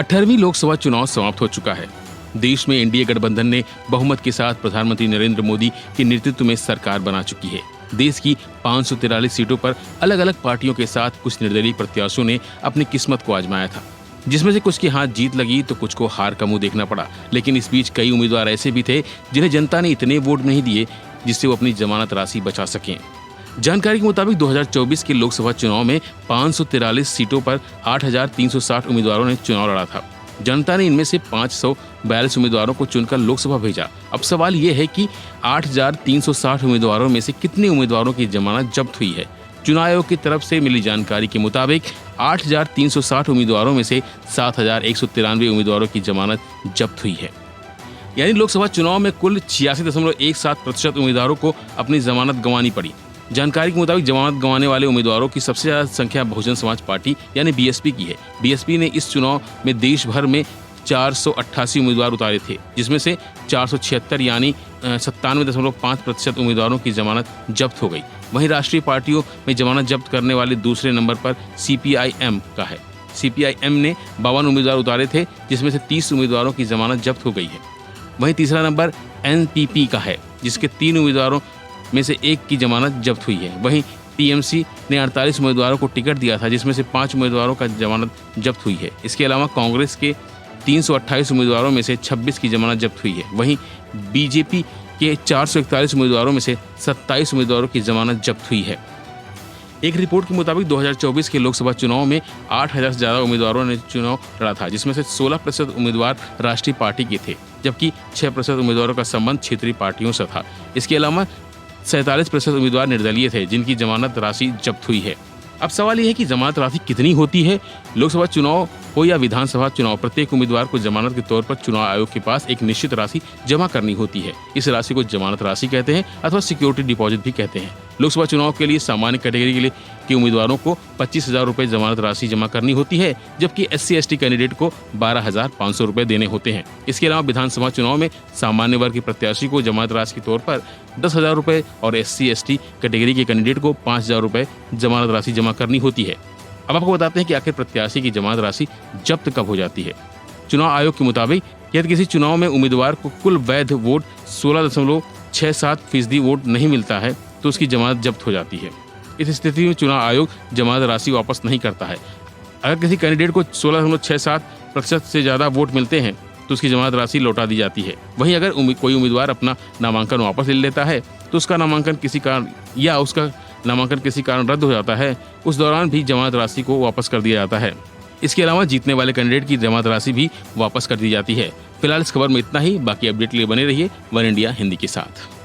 18वीं लोकसभा चुनाव समाप्त हो चुका है। देश में एनडीए गठबंधन ने बहुमत के साथ प्रधानमंत्री नरेंद्र मोदी के नेतृत्व में सरकार बना चुकी है। देश की 543 सीटों पर अलग अलग पार्टियों के साथ कुछ निर्दलीय प्रत्याशियों ने अपनी किस्मत को आजमाया था, जिसमें से कुछ के हाथ जीत लगी तो कुछ को हार का मुंह देखना पड़ा। लेकिन इस बीच कई उम्मीदवार ऐसे भी थे जिन्हें जनता ने इतने वोट नहीं दिए जिससे वो अपनी जमानत राशि बचा सकें। जानकारी के मुताबिक 2024 के लोकसभा चुनाव में 543 सीटों पर 8,360 उम्मीदवारों ने चुनाव लड़ा था। जनता ने इनमें से 542 उम्मीदवारों को चुनकर लोकसभा भेजा। अब सवाल ये है कि 8,360 उम्मीदवारों में से कितने उम्मीदवारों की जमानत जब्त हुई है। चुनाव आयोग की तरफ से मिली जानकारी के मुताबिक 8,360 उम्मीदवारों में से 7,193 उम्मीदवारों की जमानत जब्त हुई है। यानी लोकसभा चुनाव में कुल 86.17% उम्मीदवारों को अपनी जमानत गंवानी पड़ी। जानकारी के मुताबिक जमानत गंवाने वाले उम्मीदवारों की सबसे ज्यादा संख्या बहुजन समाज पार्टी यानी बीएसपी की है। बीएसपी ने इस चुनाव में देश भर में 488 उम्मीदवार उतारे थे, जिसमें से 476 यानी 97.5% उम्मीदवारों की जमानत जब्त हो गई। वहीं राष्ट्रीय पार्टियों में जमानत जब्त करने वाले दूसरे नंबर पर सीपीआईएम का है। सीपीआईएम ने 52 उम्मीदवार उतारे थे, जिसमें से 30 उम्मीदवारों की जमानत जब्त हो गई है। वहीं तीसरा नंबर एनपीपी का है, जिसके 3 उम्मीदवारों में से 1 की जमानत जब्त हुई है। वहीं टीएमसी ने 48 उम्मीदवारों को टिकट दिया था, जिसमें से 5 उम्मीदवारों का जमानत जब्त हुई है। इसके अलावा कांग्रेस के 328 उम्मीदवारों में से 26 की जमानत जब्त हुई है। वहीं बीजेपी के 441 उम्मीदवारों में से 27 उम्मीदवारों की जमानत जब्त हुई है। एक रिपोर्ट के मुताबिक 2024 के लोकसभा चुनाव में 8,000 से ज्यादा उम्मीदवारों ने चुनाव लड़ा था, जिसमें से 16% उम्मीदवार राष्ट्रीय पार्टी के थे, जबकि 6% उम्मीदवारों का संबंध क्षेत्रीय पार्टियों से था। इसके अलावा 47% उम्मीदवार निर्दलीय थे, जिनकी जमानत राशि जब्त हुई है। अब सवाल यह है कि जमानत राशि कितनी होती है। लोकसभा चुनाव हो या विधानसभा चुनाव, प्रत्येक उम्मीदवार को जमानत के तौर पर चुनाव आयोग के पास एक निश्चित राशि जमा करनी होती है। इस राशि को जमानत राशि कहते हैं अथवा सिक्योरिटी डिपॉजिट भी कहते हैं। लोकसभा चुनाव के लिए सामान्य कैटेगरी के उम्मीदवारों को 25,000 रुपये जमानत राशि जमा करनी होती है, जबकि SC/ST कैंडिडेट को 12,500 रुपये देने होते हैं। इसके अलावा विधानसभा चुनाव में सामान्य वर्ग के प्रत्याशी को जमानत राशि के तौर पर 10,000 रुपये और SC/ST कैटेगरी के कैंडिडेट को 5,000 रुपये जमानत राशि जमा करनी होती है। अब आपको बताते हैं कि आखिर प्रत्याशी की जमानत राशि जब्त कब हो जाती है। चुनाव आयोग के मुताबिक यदि किसी चुनाव में उम्मीदवार को कुल वैध वोट 16.67% वोट नहीं मिलता है तो उसकी जमानत जब्त हो जाती है। इस स्थिति में चुनाव आयोग जमानत राशि वापस नहीं करता है। अगर किसी कैंडिडेट को 16.67% से ज़्यादा वोट मिलते हैं तो उसकी जमानत राशि लौटा दी जाती है। वहीं अगर कोई उम्मीदवार अपना नामांकन वापस ले लेता है तो उसका नामांकन किसी कारण रद्द हो जाता है, उस दौरान भी जमानत राशि को वापस कर दिया जाता है। इसके अलावा जीतने वाले कैंडिडेट की जमानत राशि भी वापस कर दी जाती है। फिलहाल इस खबर में इतना ही। बाकी अपडेट के लिए बने रहिए वन इंडिया हिंदी के साथ।